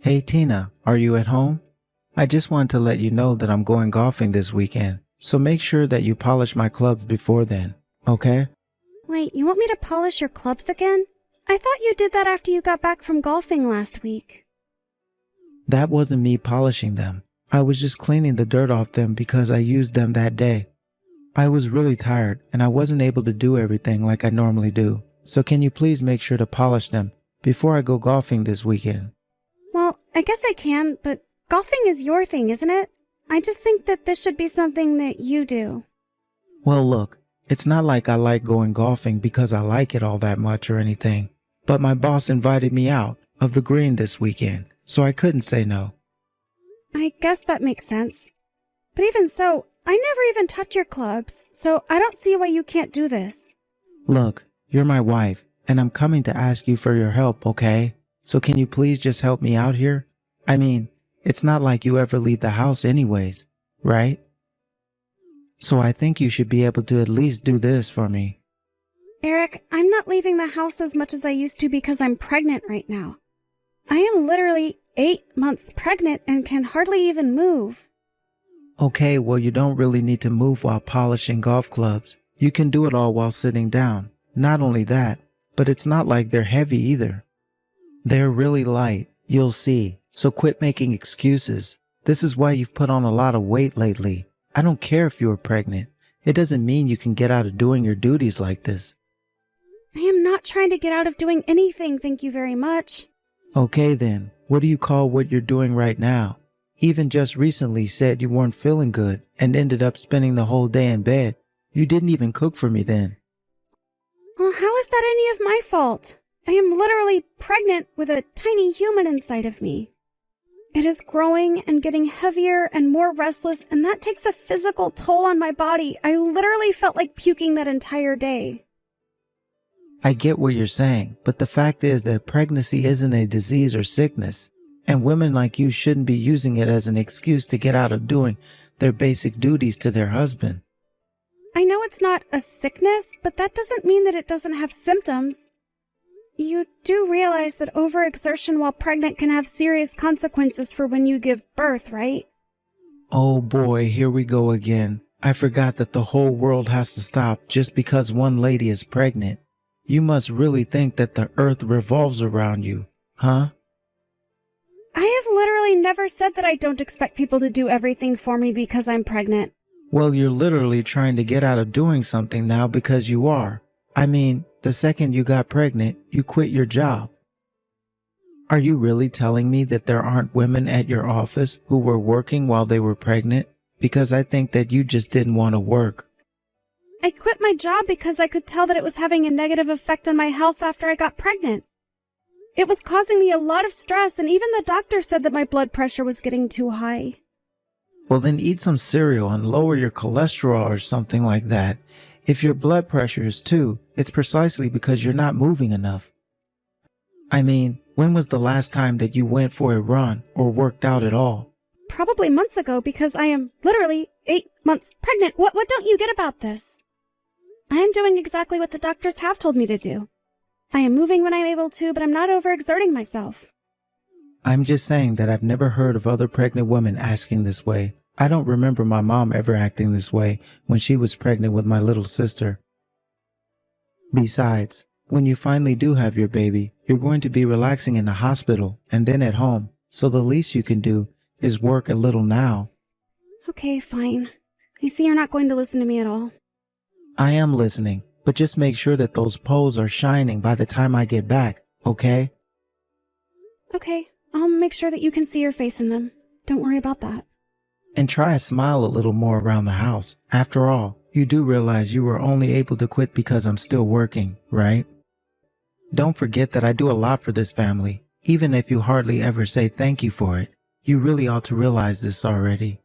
Hey Tina, are you at home? I just wanted to let you know that I'm going golfing this weekend, so make sure that you polish my clubs before then, okay? Wait, you want me to polish your clubs again? I thought you did that after you got back from golfing last week. That wasn't me polishing them. I was just cleaning the dirt off them because I used them that day. I was really tired and I wasn't able to do everything like I normally do, so can you please make sure to polish them before I go golfing this weekend? Well, I guess I can, but golfing is your thing, isn't it? I just think that this should be something that you do. Well, look, it's not like I like going golfing because I like it all that much or anything, but my boss invited me out of the green this weekend, so I couldn't say no. I guess that makes sense. But even so, I never even touch your clubs, so I don't see why you can't do this. Look, you're my wife, and I'm coming to ask you for your help, okay? So can you please just help me out here? I mean, it's not like you ever leave the house anyways, right? So I think you should be able to at least do this for me. Eric, I'm not leaving the house as much as I used to because I'm pregnant right now. I am literally 8 months pregnant and can hardly even move. Okay, well you don't really need to move while polishing golf clubs. You can do it all while sitting down. Not only that, but it's not like they're heavy either. They're really light, you'll see, so quit making excuses. This is why you've put on a lot of weight lately. I don't care if you're pregnant. It doesn't mean you can get out of doing your duties like this. I am not trying to get out of doing anything, thank you very much. Okay then, what do you call what you're doing right now? Even just recently said you weren't feeling good and ended up spending the whole day in bed. You didn't even cook for me then. Well, how is that any of my fault? I am literally pregnant with a tiny human inside of me. It is growing and getting heavier and more restless, and that takes a physical toll on my body. I literally felt like puking that entire day. I get what you're saying, but the fact is that pregnancy isn't a disease or sickness, and women like you shouldn't be using it as an excuse to get out of doing their basic duties to their husband. I know it's not a sickness, but that doesn't mean that it doesn't have symptoms. You do realize that overexertion while pregnant can have serious consequences for when you give birth, right? Oh boy, here we go again. I forgot that the whole world has to stop just because one lady is pregnant. You must really think that the earth revolves around you, huh? I have literally never said that I don't expect people to do everything for me because I'm pregnant. Well, you're literally trying to get out of doing something now because you are. I mean, the second you got pregnant, you quit your job. Are you really telling me that there aren't women at your office who were working while they were pregnant? Because I think that you just didn't want to work. I quit my job because I could tell that it was having a negative effect on my health after I got pregnant. It was causing me a lot of stress, and even the doctor said that my blood pressure was getting too high. Well, then eat some cereal and lower your cholesterol or something like that. If your blood pressure is too, it's precisely because you're not moving enough. I mean, when was the last time that you went for a run or worked out at all? Probably months ago, because I am literally 8 months pregnant. What don't you get about this? I am doing exactly what the doctors have told me to do. I am moving when I'm able to, but I'm not overexerting myself. I'm just saying that I've never heard of other pregnant women asking this way. I don't remember my mom ever acting this way when she was pregnant with my little sister. Besides, when you finally do have your baby, you're going to be relaxing in the hospital and then at home, so the least you can do is work a little now. Okay, fine. I see you're not going to listen to me at all. I am listening, but just make sure that those poles are shining by the time I get back, okay? Okay, I'll make sure that you can see your face in them. Don't worry about that. And try to smile a little more around the house. After all, you do realize you were only able to quit because I'm still working, right? Don't forget that I do a lot for this family, even if you hardly ever say thank you for it. You really ought to realize this already.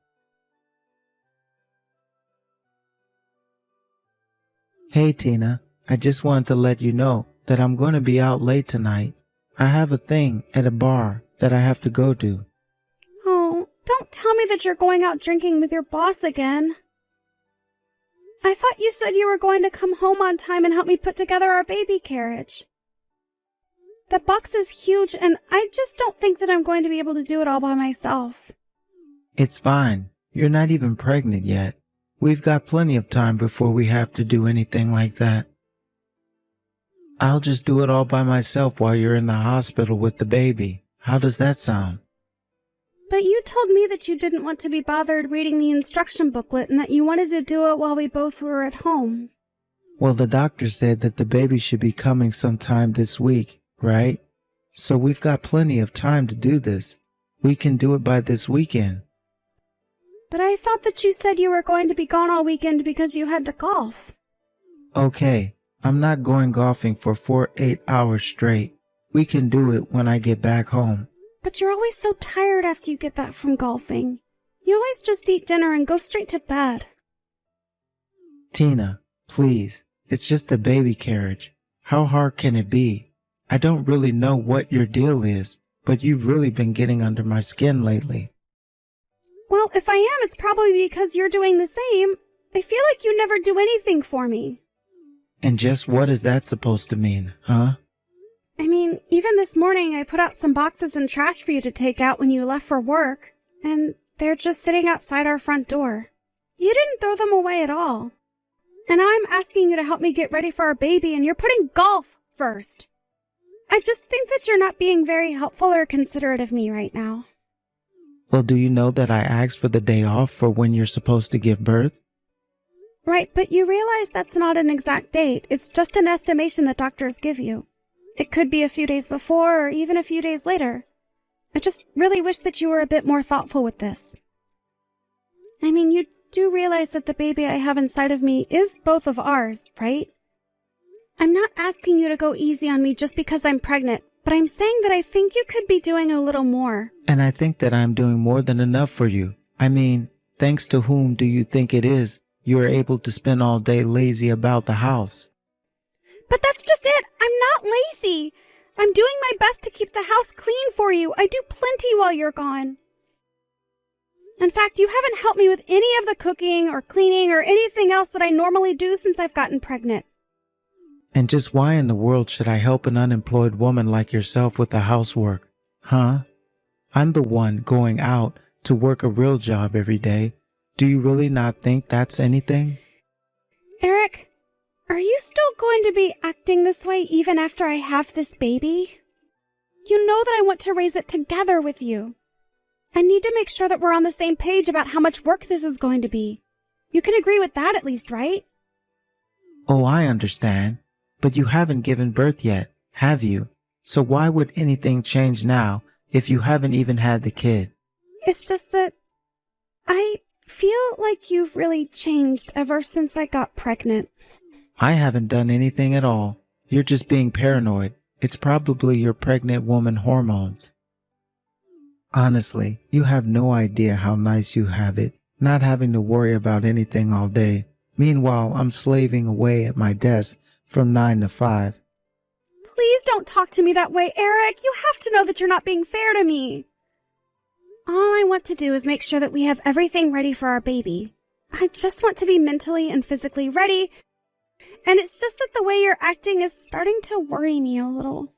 Hey Tina, I just wanted to let you know that I'm going to be out late tonight. I have a thing at a bar that I have to go to. Oh, don't tell me that you're going out drinking with your boss again. I thought you said you were going to come home on time and help me put together our baby carriage. The box is huge, and I just don't think that I'm going to be able to do it all by myself. It's fine. You're not even pregnant yet. We've got plenty of time before we have to do anything like that. I'll just do it all by myself while you're in the hospital with the baby. How does that sound? But you told me that you didn't want to be bothered reading the instruction booklet and that you wanted to do it while we both were at home. Well, the doctor said that the baby should be coming sometime this week, right? So we've got plenty of time to do this. We can do it by this weekend. But I thought that you said you were going to be gone all weekend because you had to golf. Okay, I'm not going golfing for 8 hours straight. We can do it when I get back home. But you're always so tired after you get back from golfing. You always just eat dinner and go straight to bed. Tina, please, it's just a baby carriage. How hard can it be? I don't really know what your deal is, but you've really been getting under my skin lately. Well, if I am, it's probably because you're doing the same. I feel like you never do anything for me. And just what is that supposed to mean, huh? I mean, even this morning I put out some boxes and trash for you to take out when you left for work, and they're just sitting outside our front door. You didn't throw them away at all. And now I'm asking you to help me get ready for our baby, and you're putting golf first. I just think that you're not being very helpful or considerate of me right now. Well, do you know that I asked for the day off for when you're supposed to give birth? Right, but you realize that's not an exact date. It's just an estimation that doctors give you. It could be a few days before or even a few days later. I just really wish that you were a bit more thoughtful with this. I mean, you do realize that the baby I have inside of me is both of ours, right? I'm not asking you to go easy on me just because I'm pregnant, but I'm saying that I think you could be doing a little more. And I think that I'm doing more than enough for you. I mean, thanks to whom do you think it is you are able to spend all day lazy about the house? But that's just it. I'm not lazy. I'm doing my best to keep the house clean for you. I do plenty while you're gone. In fact, you haven't helped me with any of the cooking or cleaning or anything else that I normally do since I've gotten pregnant. And just why in the world should I help an unemployed woman like yourself with the housework? Huh? I'm the one going out to work a real job every day. Do you really not think that's anything? Eric, are you still going to be acting this way even after I have this baby? You know that I want to raise it together with you. I need to make sure that we're on the same page about how much work this is going to be. You can agree with that at least, right? Oh, I understand. But you haven't given birth yet, have you? So why would anything change now if you haven't even had the kid? It's just that I feel like you've really changed ever since I got pregnant. I haven't done anything at all. You're just being paranoid. It's probably your pregnant woman hormones. Honestly, you have no idea how nice you have it, not having to worry about anything all day. Meanwhile, I'm slaving away at my desk from 9 to 5. Please don't talk to me that way, Eric. You have to know that you're not being fair to me. All I want to do is make sure that we have everything ready for our baby. I just want to be mentally and physically ready. And it's just that the way you're acting is starting to worry me a little.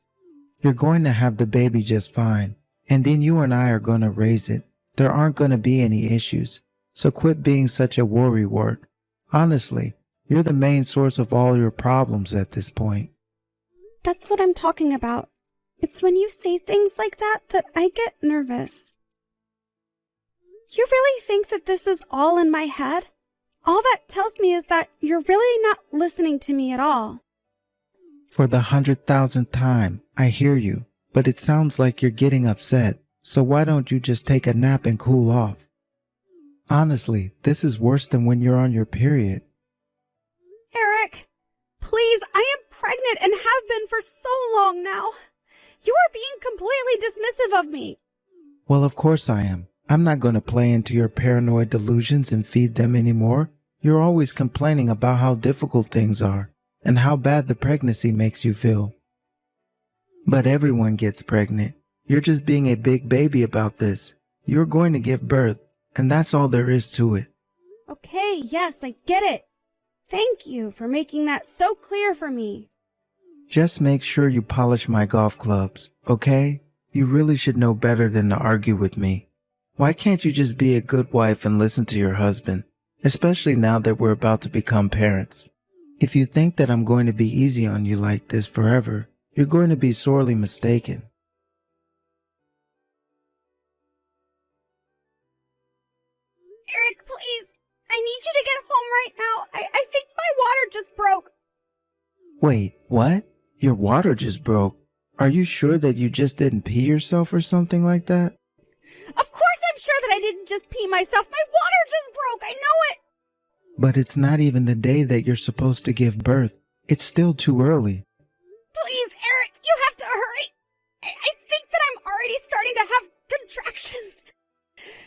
You're going to have the baby just fine. And then you and I are going to raise it. There aren't going to be any issues. So quit being such a worrywart. Honestly, you're the main source of all your problems at this point. That's what I'm talking about. It's when you say things like that that I get nervous. You really think that this is all in my head? All that tells me is that you're really not listening to me at all. For the 100,000th time, I hear you, but it sounds like you're getting upset. So why don't you just take a nap and cool off? Honestly, this is worse than when you're on your period. Eric, please, I am pregnant and have been for so long now. You are being completely dismissive of me. Well, of course I am. I'm not going to play into your paranoid delusions and feed them anymore. You're always complaining about how difficult things are and how bad the pregnancy makes you feel. But everyone gets pregnant. You're just being a big baby about this. You're going to give birth, and that's all there is to it. Okay, yes, I get it. Thank you for making that so clear for me. Just make sure you polish my golf clubs, okay? You really should know better than to argue with me. Why can't you just be a good wife and listen to your husband, especially now that we're about to become parents? If you think that I'm going to be easy on you like this forever, you're going to be sorely mistaken. Eric, please. I need you to get home right now. I think my water just broke. Wait, what? Your water just broke. Are you sure that you just didn't pee yourself or something like that? Of course I'm sure that I didn't just pee myself. My water just broke. I know it. But it's not even the day that you're supposed to give birth. It's still too early. Please, Eric, you have to hurry. I think that I'm already starting to have contractions.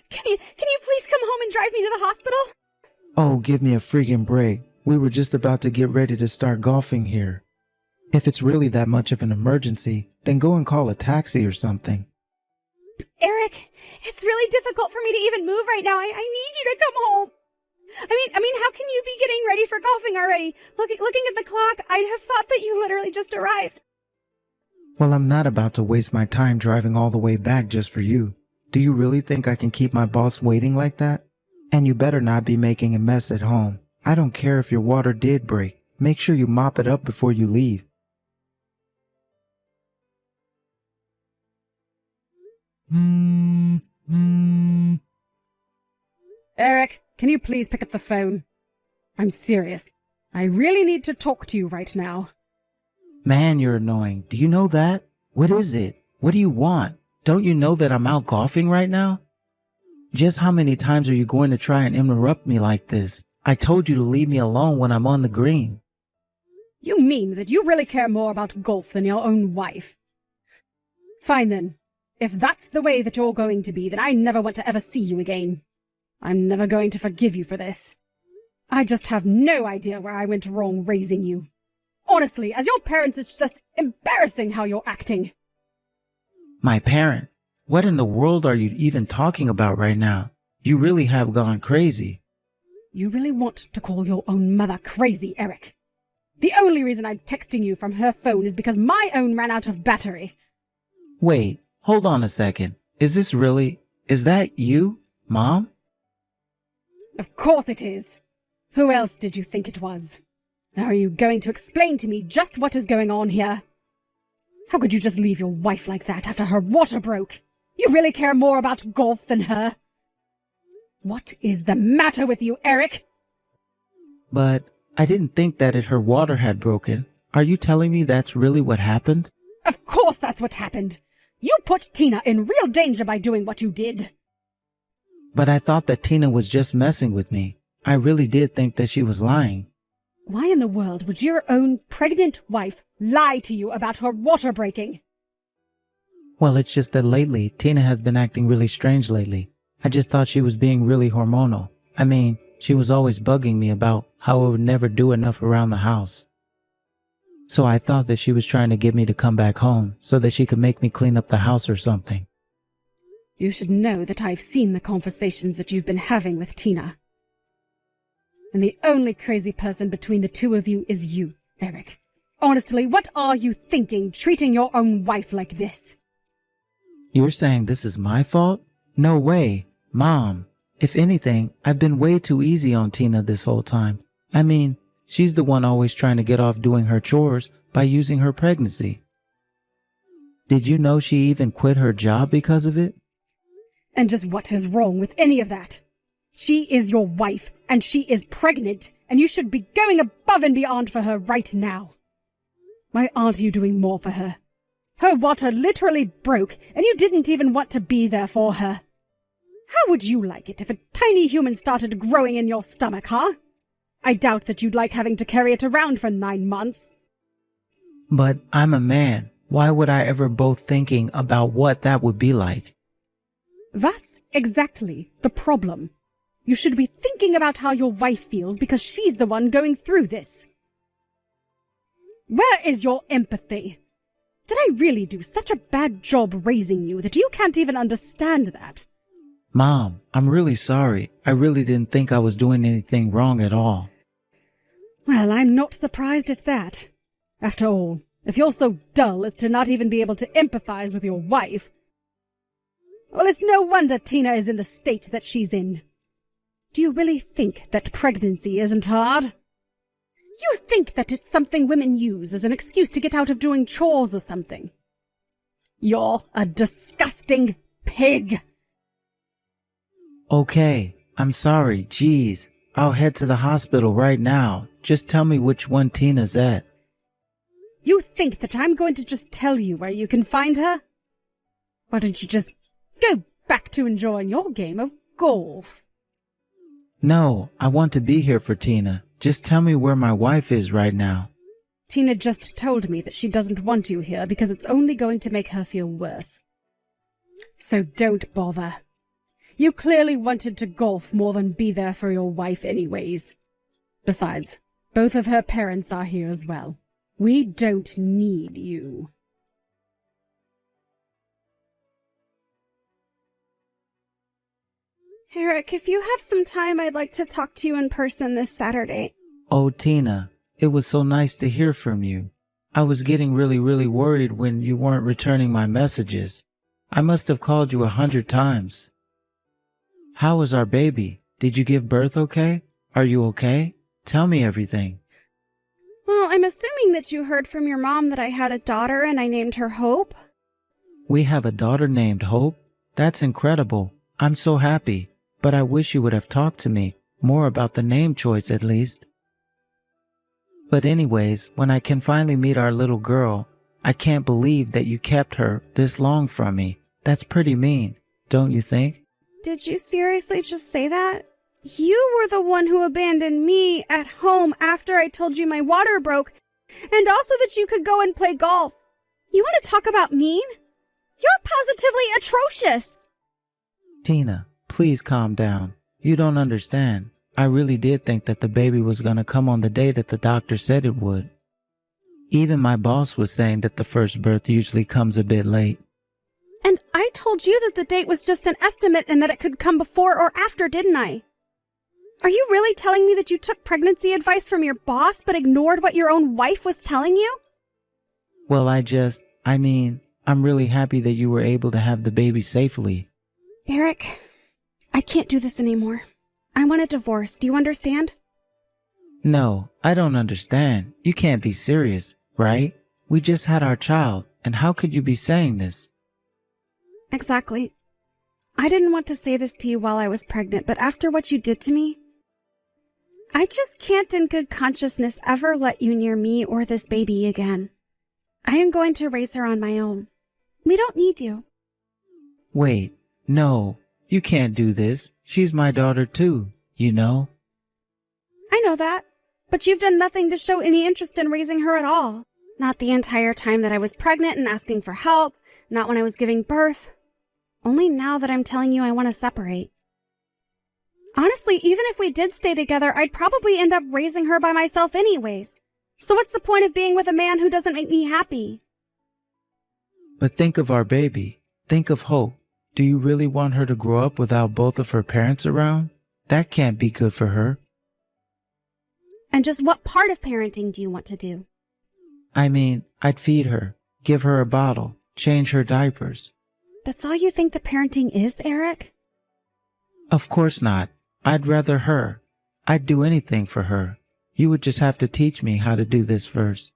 Can you please come home and drive me to the hospital? Oh, give me a freaking break. We were just about to get ready to start golfing here. If it's really that much of an emergency, then go and call a taxi or something. Eric, it's really difficult for me to even move right now. I need you to come home. I mean, how can you be getting ready for golfing already? Looking at the clock, I'd have thought that you literally just arrived. Well, I'm not about to waste my time driving all the way back just for you. Do you really think I can keep my boss waiting like that? And you better not be making a mess at home. I don't care if your water did break. Make sure you mop it up before you leave. Eric, can you please pick up the phone? I'm serious. I really need to talk to you right now. Man, you're annoying. Do you know that? What is it? What do you want? Don't you know that I'm out golfing right now? Just how many times are you going to try and interrupt me like this? I told you to leave me alone when I'm on the green. You mean that you really care more about golf than your own wife? Fine then. If that's the way that you're going to be, then I never want to ever see you again. I'm never going to forgive you for this. I just have no idea where I went wrong raising you. Honestly, as your parents, it's just embarrassing how you're acting. My parent? What in the world are you even talking about right now? You really have gone crazy. You really want to call your own mother crazy, Eric? The only reason I'm texting you from her phone is because my own ran out of battery. Wait, hold on a second. Is that you, Mom? Of course it is. Who else did you think it was? Now are you going to explain to me just what is going on here? How could you just leave your wife like that after her water broke? You really care more about golf than her? What is the matter with you, Eric? But I didn't think that her water had broken. Are you telling me that's really what happened? Of course that's what happened. You put Tina in real danger by doing what you did. But I thought that Tina was just messing with me. I really did think that she was lying. Why in the world would your own pregnant wife lie to you about her water breaking? Well, it's just that lately, Tina has been acting really strange lately. I just thought she was being really hormonal. I mean, she was always bugging me about how I would never do enough around the house. So I thought that she was trying to get me to come back home so that she could make me clean up the house or something. You should know that I've seen the conversations that you've been having with Tina. And the only crazy person between the two of you is you, Eric. Honestly, what are you thinking, treating your own wife like this? You're saying this is my fault? No way. Mom, if anything, I've been way too easy on Tina this whole time. I mean, she's the one always trying to get off doing her chores by using her pregnancy. Did you know she even quit her job because of it? And just what is wrong with any of that? She is your wife, and she is pregnant, and you should be going above and beyond for her right now. Why aren't you doing more for her? Her water literally broke, and you didn't even want to be there for her. How would you like it if a tiny human started growing in your stomach, huh? I doubt that you'd like having to carry it around for 9 months. But I'm a man. Why would I ever both thinking about what that would be like? That's exactly the problem. You should be thinking about how your wife feels because she's the one going through this. Where is your empathy? Did I really do such a bad job raising you that you can't even understand that? Mom, I'm really sorry. I really didn't think I was doing anything wrong at all. Well, I'm not surprised at that. After all, If you're so dull as to not even be able to empathize with your wife, well, it's no wonder Tina is in the state that she's in. Do you really think that pregnancy isn't hard? You think that it's something women use as an excuse to get out of doing chores or something? You're a disgusting pig. Okay, I'm sorry, jeez. I'll head to the hospital right now. Just tell me which one Tina's at. You think that I'm going to just tell you where you can find her? Why don't you just go back to enjoying your game of golf? No, I want to be here for Tina. Just tell me where my wife is right now. Tina just told me that she doesn't want you here because it's only going to make her feel worse. So don't bother. You clearly wanted to golf more than be there for your wife anyways. Besides, both of her parents are here as well. We don't need you. Eric, if you have some time, I'd like to talk to you in person this Saturday. Oh, Tina, it was so nice to hear from you. I was getting really worried when you weren't returning my messages. I must have called you 100 times. How is our baby? Did you give birth okay? Are you okay? Tell me everything. Well, I'm assuming that you heard from your mom that I had a daughter and I named her Hope. We have a daughter named Hope? That's incredible. I'm so happy. But I wish you would have talked to me more about the name choice at least. But anyways, when I can finally meet our little girl, I can't believe that you kept her this long from me. That's pretty mean, don't you think? Did you seriously just say that? You were the one who abandoned me at home after I told you my water broke, and also that you could go and play golf. You want to talk about mean? You're positively atrocious. Tina, please calm down. You don't understand. I really did think that the baby was going to come on the day that the doctor said it would. Even my boss was saying that the first birth usually comes a bit late. And I told you that the date was just an estimate and that it could come before or after, didn't I? Are you really telling me that you took pregnancy advice from your boss but ignored what your own wife was telling you? Well, I'm really happy that you were able to have the baby safely. Eric, I can't do this anymore. I want a divorce. Do you understand? No, I don't understand. You can't be serious, right? We just had our child, and how could you be saying this? Exactly. I didn't want to say this to you while I was pregnant, but after what you did to me, I just can't in good consciousness ever let you near me or this baby again. I am going to raise her on my own. We don't need you. Wait, no, you can't do this. She's my daughter too, you know. I know that, but you've done nothing to show any interest in raising her at all. Not the entire time that I was pregnant and asking for help, not when I was giving birth. Only now that I'm telling you I want to separate. Honestly, even if we did stay together, I'd probably end up raising her by myself anyways. So what's the point of being with a man who doesn't make me happy? But think of our baby. Think of Hope. Do you really want her to grow up without both of her parents around? That can't be good for her. And just what part of parenting do you want to do? I'd feed her, give her a bottle, change her diapers. That's all you think that parenting is, Eric? Of course not. I'd rather her. I'd do anything for her. You would just have to teach me how to do this first.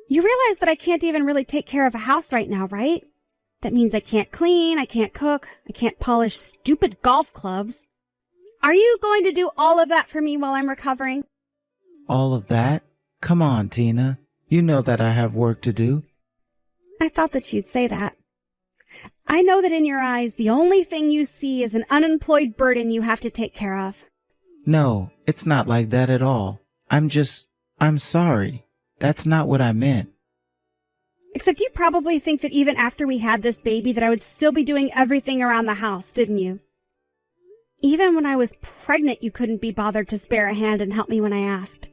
You realize that I can't even really take care of a house right now, right? That means I can't clean, I can't cook, I can't polish stupid golf clubs. Are you going to do all of that for me while I'm recovering? All of that? Come on, Tina. You know that I have work to do. I thought that you'd say that. I know that in your eyes, the only thing you see is an unemployed burden you have to take care of. No, it's not like that at all. I'm sorry. That's not what I meant. Except you probably think that even after we had this baby that I would still be doing everything around the house, didn't you? Even when I was pregnant, you couldn't be bothered to spare a hand and help me when I asked.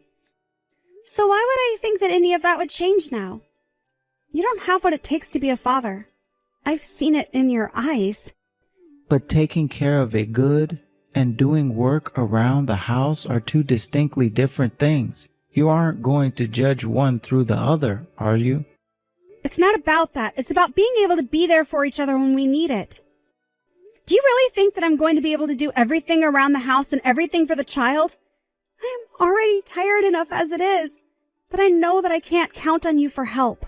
So why would I think that any of that would change now? You don't have what it takes to be a father. I've seen it in your eyes. But taking care of a good and doing work around the house are two distinctly different things. You aren't going to judge one through the other, are you? It's not about that. It's about being able to be there for each other when we need it. Do you really think that I'm going to be able to do everything around the house and everything for the child? I am already tired enough as it is, but I know that I can't count on you for help.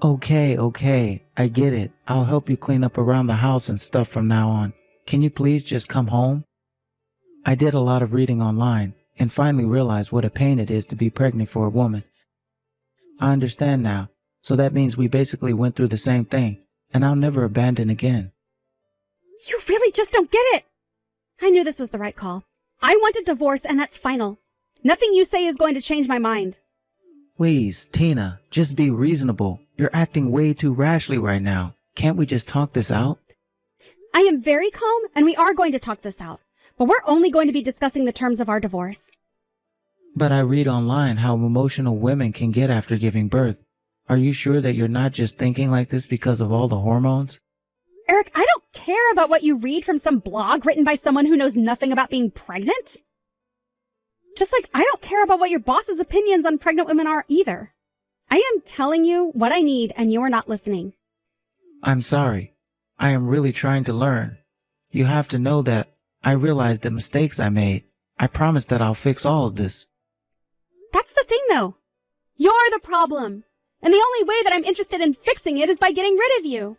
Okay, I get it. I'll help you clean up around the house and stuff from now on. Can you please just come home? I did a lot of reading online and finally realized what a pain it is to be pregnant for a woman. I understand now, so that means we basically went through the same thing, and I'll never abandon again. You really just don't get it. I knew this was the right call. I want a divorce, and that's final. Nothing you say is going to change my mind. Please, Tina, just be reasonable. You're acting way too rashly right now. Can't we just talk this out? I am very calm, and we are going to talk this out. But we're only going to be discussing the terms of our divorce. But I read online how emotional women can get after giving birth. Are you sure that you're not just thinking like this because of all the hormones? Eric, I don't care about what you read from some blog written by someone who knows nothing about being pregnant. Just like I don't care about what your boss's opinions on pregnant women are either. I am telling you what I need, and you are not listening. I'm sorry. I am really trying to learn. You have to know that I realized the mistakes I made. I promise that I'll fix all of this. That's the thing, though. You're the problem. And the only way that I'm interested in fixing it is by getting rid of you.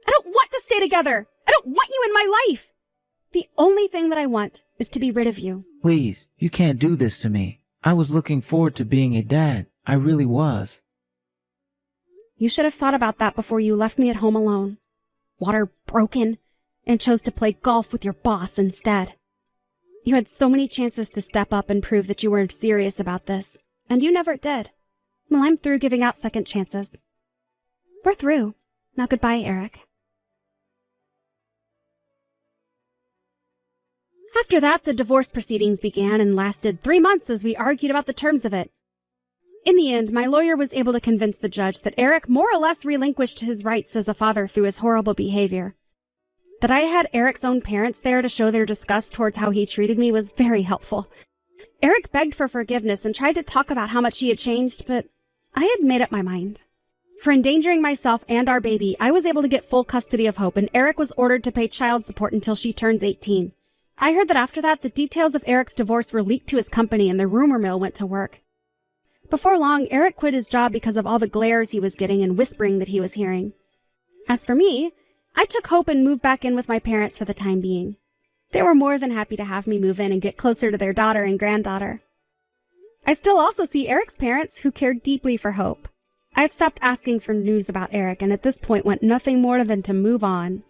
I don't want to stay together. I don't want you in my life. The only thing that I want is to be rid of you. Please, you can't do this to me. I was looking forward to being a dad. I really was. You should have thought about that before you left me at home alone. Water broken, and chose to play golf with your boss instead. You had so many chances to step up and prove that you were serious about this, and you never did. Well, I'm through giving out second chances. We're through. Now goodbye, Eric. After that, the divorce proceedings began and lasted 3 months as we argued about the terms of it. In the end, my lawyer was able to convince the judge that Eric more or less relinquished his rights as a father through his horrible behavior. That I had Eric's own parents there to show their disgust towards how he treated me was very helpful. Eric begged for forgiveness and tried to talk about how much he had changed, but I had made up my mind. For endangering myself and our baby, I was able to get full custody of Hope, and Eric was ordered to pay child support until she turns 18. I heard that after that, the details of Eric's divorce were leaked to his company and the rumor mill went to work. Before long, Eric quit his job because of all the glares he was getting and whispering that he was hearing. As for me, I took Hope and moved back in with my parents for the time being. They were more than happy to have me move in and get closer to their daughter and granddaughter. I still also see Eric's parents, who cared deeply for Hope. I had stopped asking for news about Eric and at this point want nothing more than to move on